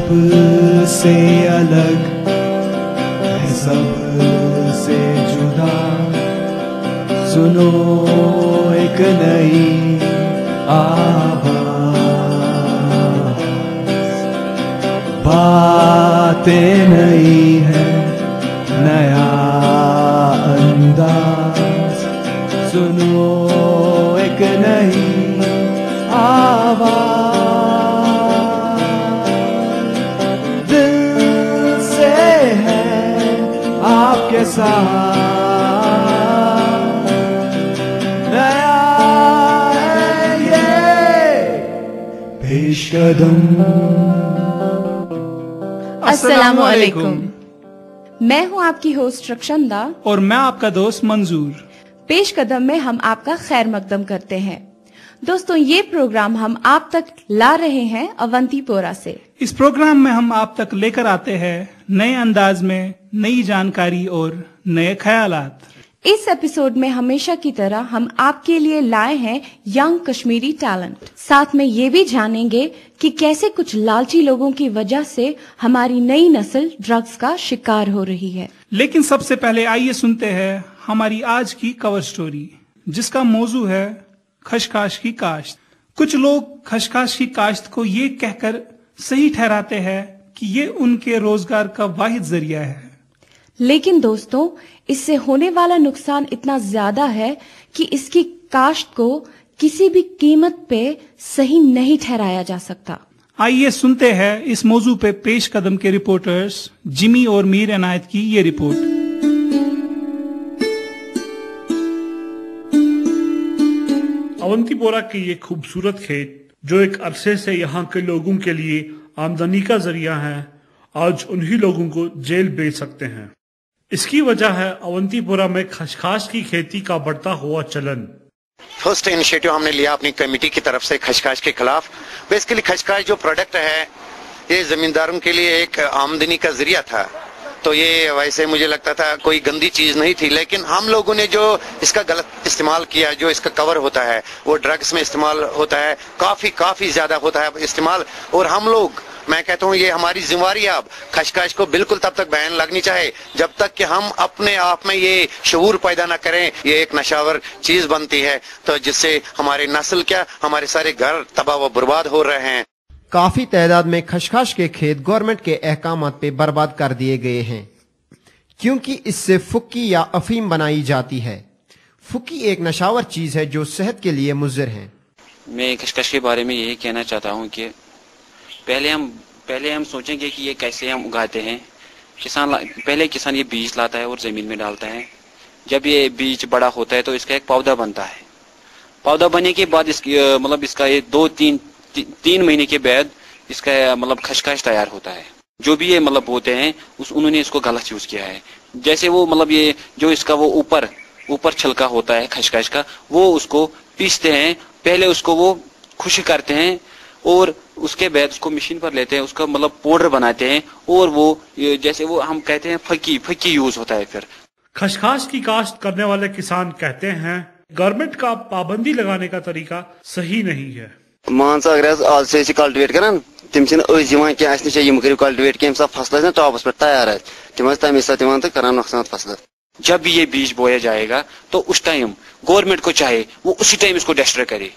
سب سے الگ ہے سب سے جدا. سنو ایک نئی آواز, باتیں نئی ہیں نیا انداز. سنو ایک نئی آواز, دل سے ہے آپ کے ساتھ نیا ہے یہ پیش قدم. السلام علیکم, میں ہوں آپ کی ہوسٹ رکشندہ اور میں آپ کا دوست منظور. پیش قدم میں ہم آپ کا خیر مقدم کرتے ہیں. دوستوں, یہ پروگرام ہم آپ تک لا رہے ہیں اونتی پورا سے. اس پروگرام میں ہم آپ تک لے کر آتے ہیں نئے انداز میں نئی جانکاری اور نئے خیالات. اس ایپیسوڈ میں ہمیشہ کی طرح ہم آپ کے لیے لائے ہیں ینگ کشمیری ٹیلنٹ. ساتھ میں یہ بھی جانیں گے کہ کیسے کچھ لالچی لوگوں کی وجہ سے ہماری نئی نسل ڈرگز کا شکار ہو رہی ہے. لیکن سب سے پہلے آئیے سنتے ہیں ہماری آج کی کور سٹوری, جس کا موضوع ہے خشخاش کی کاشت. کچھ لوگ خشخاش کی کاشت کو یہ کہہ کر صحیح ٹھہراتے ہیں کہ یہ ان کے روزگار کا واحد ذریعہ ہے. لیکن دوستوں, اس سے ہونے والا نقصان اتنا زیادہ ہے کہ اس کی کاشت کو کسی بھی قیمت پہ صحیح نہیں ٹھہرایا جا سکتا. آئیے سنتے ہیں اس موضوع پہ پیش قدم کے رپورٹرز جمی اور میر عنایت کی یہ رپورٹ. اونتی پورہ کے یہ خوبصورت کھیت جو ایک عرصے سے یہاں کے لوگوں کے لیے آمدنی کا ذریعہ ہیں, آج انہی لوگوں کو جیل بھیج سکتے ہیں. اس کی وجہ ہے اونتی پورہ میں خشخاش کی کھیتی کا بڑھتا ہوا چلن. فرسٹ انیشیٹو ہم نے لیا اپنی کمیٹی کی طرف سے خشخاش کے خلاف. بیسیکلی خشخاش جو پروڈکٹ ہے یہ زمینداروں کے لیے ایک آمدنی کا ذریعہ تھا, تو یہ ویسے مجھے لگتا تھا کوئی گندی چیز نہیں تھی, لیکن ہم لوگوں نے جو اس کا غلط استعمال کیا, جو اس کا کور ہوتا ہے وہ ڈرگس میں استعمال ہوتا ہے, کافی زیادہ ہوتا ہے استعمال. اور ہم لوگ, میں کہتا ہوں یہ ہماری ذمہ داری ہے, اب خشخاش کو بالکل تب تک بین لگنی چاہیے جب تک کہ ہم اپنے آپ میں یہ شعور پیدا نہ کریں. یہ ایک نشاور چیز بنتی ہے تو جس سے ہماری نسل کیا, ہمارے سارے گھر تباہ و برباد ہو رہے ہیں. کافی تعداد میں خشخاش کے کھیت گورنمنٹ کے احکامات پہ برباد کر دیے گئے ہیں کیونکہ اس سے پھکی یا افیم بنائی جاتی ہے. پھکی ایک نشاور چیز ہے جو صحت کے لیے مضر ہے. میں خشخاش کے بارے میں یہی کہنا چاہتا ہوں کہ پہلے ہم سوچیں گے کہ یہ کیسے ہم اگاتے ہیں. پہلے کسان یہ بیج لاتا ہے اور زمین میں ڈالتا ہے. جب یہ بیج بڑا ہوتا ہے تو اس کا ایک پودا بنتا ہے. پودا بننے کے بعد اس کا یہ 2-3 مہینے کے بعد اس کا خشخاش تیار ہوتا ہے. جو بھی یہ ہوتے ہیں انہوں نے اس کو غلط یوز کیا ہے. جیسے وہ یہ جو اس کا وہ اوپر چھلکا ہوتا ہے خشخاش کا, وہ اس کو پیستے ہیں. پہلے اس کو وہ خشک کرتے ہیں اور اس کے بعد اس کو مشین پر لیتے ہیں, اس کا پاؤڈر بناتے ہیں, اور وہ جیسے وہ ہم کہتے ہیں پھکی یوز ہوتا ہے. پھر خشخاش کی کاشت کرنے والے کسان کہتے ہیں گورنمنٹ کا پابندی لگانے کا طریقہ صحیح نہیں ہے. مان سا اگر آج سے کلٹیویٹ کران تم کی اس نش کرو کلٹیویٹ کی فصل ٹاپس پہ تیار تم تمے ساتھ تو کران نقصان فصل. جب بھی یہ بیج بویا جائے گا تو اس ٹائم گورنمنٹ کو چاہے وہ اسی ٹائم اس کو ڈسٹروے کرے.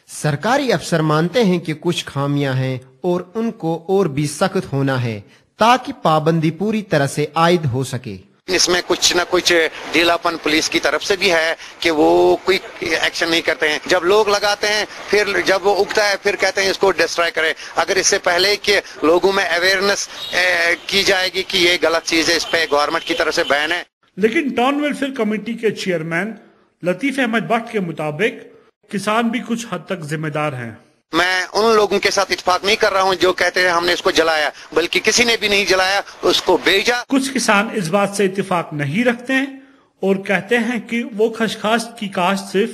سرکاری افسر مانتے ہیں کہ کچھ خامیاں ہیں اور ان کو اور بھی سخت ہونا ہے تاکہ پابندی پوری طرح سے عائد ہو سکے. اس میں کچھ نہ کچھ ڈھیلاپن پولیس کی طرف سے بھی ہے کہ وہ کوئی ایکشن نہیں کرتے ہیں. جب لوگ لگاتے ہیں پھر جب وہ اگتا ہے پھر کہتے ہیں اس کو ڈسٹرائے کرے. اگر اس سے پہلے کہ لوگوں میں اویئرنیس کی جائے گی کہ یہ غلط چیز ہے, اس پہ گورنمنٹ کی طرف سے بین ہے. لیکن ٹاؤن ویلفیئر کمیٹی کے چیئرمین لطیف احمد بٹ کے مطابق کسان بھی کچھ حد تک ذمہ دار ہیں. میں ان لوگوں کے ساتھ اتفاق نہیں کر رہا ہوں جو کہتے ہیں ہم نے اس کو جلایا, بلکہ کسی نے بھی نہیں جلایا, اس کو بیچا. کچھ کسان اس بات سے اتفاق نہیں رکھتے ہیں اور کہتے ہیں کہ وہ خشخاش کی کاشت صرف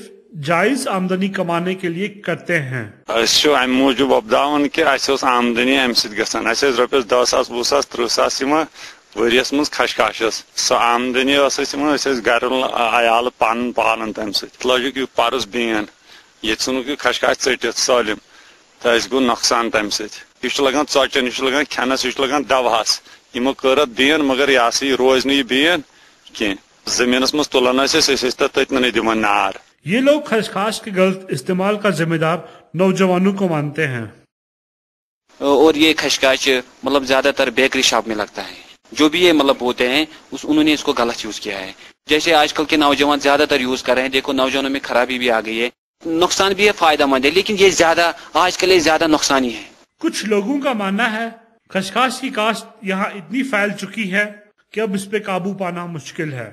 جائز آمدنی کمانے کے لیے کرتے ہیں. ام موجود وپدان کہ آمدنی ام ست گژھان روپیس 10,000 20,000 30,000 ورس من خشخاشس سو آمدنی گھر عیال پان پالان تمہ سۭتۍ لوجُک یہِ پرُس بین یہ ژھنُک یہِ خشخاش ژٔٹِتھ سٲلِم تہٕ اَسہِ گوٚو نۄقصان تمہِ سۭتۍ. یہ لگان ژۄچن یہ لگان کھینس یہ لگان دوہس یمو کر بین مگر یہ ہسا یہ روز نی بین کی زمینس مز تلان تتن دمان نار. یہ لوگ خشخاش کے غلط استعمال کا ذمہ دار نوجوانوں کو مانتے ہیں. اور یہ خشخاش مطلب زیادہ تر بیکری شاپ میں لگتا ہے. جو بھی یہ مطلب ہوتے ہیں انہوں نے اس کو غلط یوز کیا ہے. جیسے آج کل کے نوجوان زیادہ تر یوز کر رہے ہیں. دیکھو نوجوانوں میں خرابی بھی آ گئی ہے, نقصان بھی ہے فائدہ مند ہے, لیکن یہ زیادہ آج کل یہ زیادہ نقصانی ہے. کچھ لوگوں کا ماننا ہے خشخاش کی کاشت یہاں اتنی پھیل چکی ہے کہ اب اس پہ قابو پانا مشکل ہے.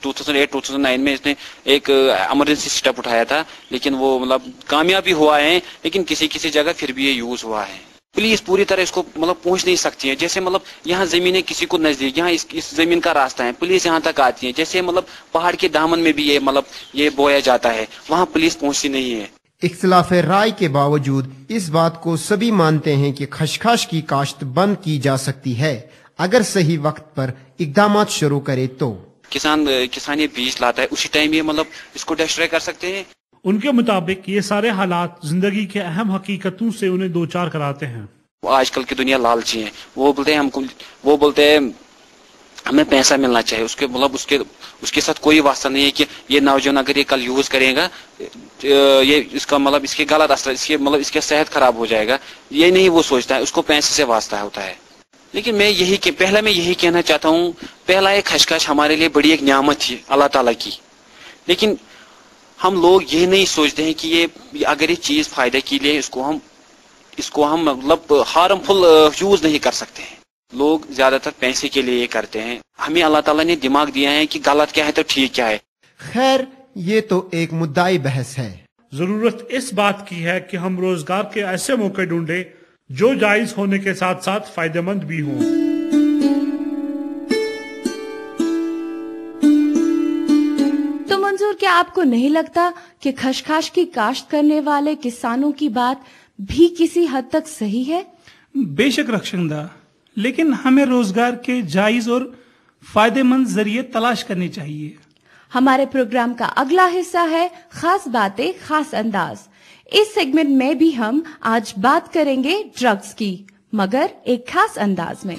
2008-2009 میں اس نے ایک ایمرجنسی سٹیپ اٹھایا تھا, لیکن وہ مطلب کامیابی ہوا ہے, لیکن کسی کسی جگہ پھر بھی یہ یوز ہوا ہے. پولیس پوری طرح اس کو مطلب پہنچ نہیں سکتی ہے. جیسے مطلب یہاں زمین ہے کسی کو نزدیک, یہاں اس زمین کا راستہ ہے, پولیس یہاں تک آتی ہے. جیسے مطلب پہاڑ کے دامن میں بھی یہ بویا جاتا ہے, وہاں پولیس پہنچتی نہیں ہے. اختلاف رائے کے باوجود اس بات کو سبھی مانتے ہیں کہ خشخاش کی کاشت بند کی جا سکتی ہے اگر صحیح وقت پر اقدامات شروع کرے تو. کسان یہ بیج لاتا ہے, اسی ٹائم یہ مطلب اس کو ڈسٹروائے کر سکتے ہیں. ان کے مطابق یہ سارے حالات زندگی کے اہم حقیقتوں سے انہیں دوچار کراتے ہیں. آج کل کی دنیا لالچی ہے. وہ بولتے ہیں ہمیں پیسہ ملنا چاہیے. اس کے مطلب اس کے ساتھ کوئی واسطہ نہیں ہے کہ یہ نوجوان اگر یہ کل یوز کرے گا یہ اس کا مطلب اس کے غلط اثر اس کی صحت خراب ہو جائے گا. یہ نہیں وہ سوچتا ہے, اس کو پیسے سے واسطہ ہوتا ہے. لیکن میں یہی کہنا چاہتا ہوں, پہلا ایک خشخاش ہمارے لیے بڑی ایک نعمت تھی اللہ تعالیٰ کی. لیکن ہم لوگ یہ نہیں سوچتے ہیں کہ یہ اگر یہ چیز فائدہ کے لیے اس کو ہم مطلب ہارمفل یوز نہیں کر سکتے ہیں. لوگ زیادہ تر پیسے کے لیے یہ کرتے ہیں. ہمیں اللہ تعالیٰ نے دماغ دیا ہے کہ غلط کیا ہے تو ٹھیک کیا ہے. خیر یہ تو ایک مدعی بحث ہے. ضرورت اس بات کی ہے کہ ہم روزگار کے ایسے موقع ڈھونڈیں جو جائز ہونے کے ساتھ ساتھ فائدہ مند بھی ہوں. تو منظور, کیا آپ کو نہیں لگتا کہ خشخاش کی کاشت کرنے والے کسانوں کی بات بھی کسی حد تک صحیح ہے؟ بے شک رخشندہ, لیکن ہمیں روزگار کے جائز اور فائدہ مند ذریعے تلاش کرنے چاہیے. ہمارے پروگرام کا اگلا حصہ ہے خاص باتیں خاص انداز. اس سیگمنٹ میں بھی ہم آج بات کریں گے ڈرگز کی, مگر ایک خاص انداز میں.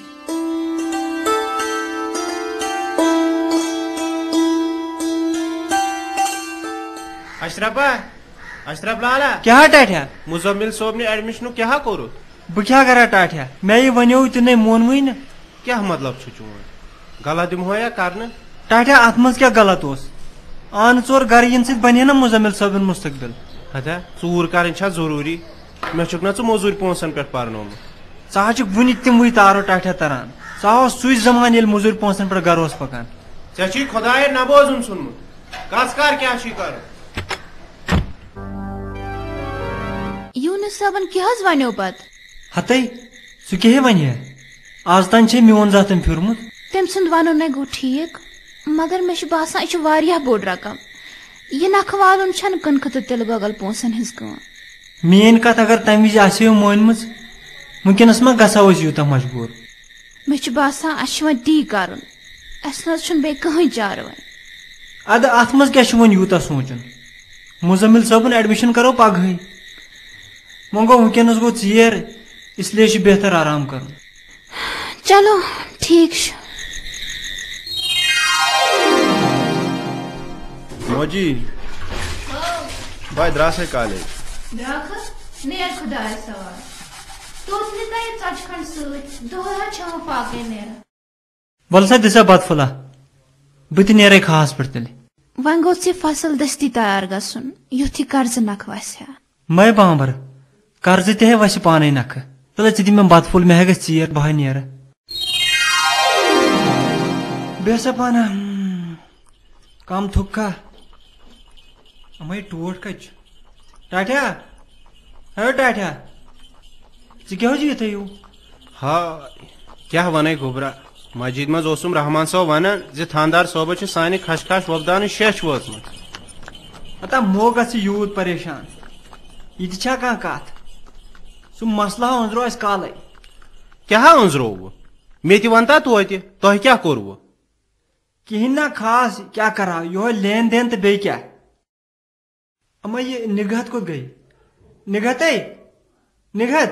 اشرف لالا کیا ٹاٹیا مزمل صوب نے ایڈمشن کیا کرو بہ کیا کرا ٹاٹیا میں یہ ونیو تو نہیں مونوی نا. کیا مطلب چون غلط دمو یا کرنا ٹاٹیا ات مز کیا غلط اس آن ژور گر ین ست بنے نا مزمل صٲبن مستقبل. ہتا ژور کرن چھا ضروری مے چھک نا ژٕ موٚزوٗرۍ پونٛسن پٮ۪ٹھ پرنومُت. ژٕ حظ چھُکھ وُنہِ تِموٕے تارو ٹاٹیا تران. ژٕ آوس سُے زمان ییٚلہِ موٚزوٗرۍ پونٛسن پٮ۪ٹھ گرٕ اوس پکان. ژےٚ چھُے خۄداین نبوزُن ژھُنمُت کس کر کیٛاہ چھُے کرُن. یونس صٲبن کیٛاہ حظ ونیو پتہٕ ہتے سُہ کیٛاہ ونہِ آز تام چھے میون زاتن پھیورمُت. تٔمۍ سُنٛد ونُن نے گوٚو ٹھیٖک, مگر مےٚ چھُ باسان یہِ چھُ واریاہ بوٚڑ رقم. یہ نکھٕ والُن چھنہٕ کٕنہٕ تہٕ تِلہٕ گۄگل پونٛسن ہٕنٛز کٲم. میٲنۍ کتھ اگر تمہِ وِزِ آسہِ ہو مٲنمٕژ وٕنکیٚنس ما گژھو أسۍ یوٗتاہ مجبوٗر. مےٚ چھُ باسان اسہِ چھُ وۄنۍ تی کرُن, اسہِ نہ حظ چھُنہٕ بیٚیہِ کٕہٕنۍ چارٕ وۄنۍ. ادٕ اتھ منٛز کیٛاہ چھُ وۄنۍ یوٗتاہ سونٛچُن. مزمل صٲبُن ایڈمشن کرو پگہٕے. وۄنۍ گوٚو وٕنکیٚنس گوٚو ژیر اس لیے چھُ بہتر آرام کرُن. چلو ٹھیک چھُ. موجی بھائی دراسے کالج نیر خدایس سوال توت نتا یہ ژچ کھنڈ ست دۄہے چھم پاکے نیران. ول سا دسا بت پھلا بہٕ تہِ نیرے خاص پٲٹھۍ تیٚلہِ. وۄنۍ گوٚژھ یہِ فصل دستی تیار گژھُن یُتھ یہِ قرضہٕ نکھٕ وسہِ ہا. مے بامبر قرضہٕ تہِ ہے وسہِ پانے نکھٕ. تیٚلہِ ژٕ دِ مےٚ بتہٕ پھوٚل مےٚ ہے گژھِ ژیر بہٕ ہے نیرٕ. بیٚہہ سا پانا کم تھُکھا امے ٹوٹھ کتہِ چھُ. ٹاٹیا ہے ٹاٹیا ژٕ کیٛاہ حظ یِتھے ہیوٗ. ہا کیا ونے گوبرا مسجد مز اوسم رحمان صٲب ونان زِ تھاندار صٲبس چھِ سانہِ خشخاش وۄپداونٕچ شیچھ وٲژمٕژ. اتا مو گژھِ یوٗت پریشان یہِ تہِ چھا کانٛہہ کتھ. سُہ مسلہٕ ہا أنٛزرو اسہِ کالے. کیٛاہ أنٛزرووٕ مےٚ تہِ ونتا توتہِ تۄہہِ کیٛاہ کوٚروٕ. کہیٖنۍ نا خاص کیٛاہ کرہا یہوے لین دین تہٕ بیٚیہِ کیٛاہ. اما یہ نگہت کوٚت گٔے. نگہت نگہت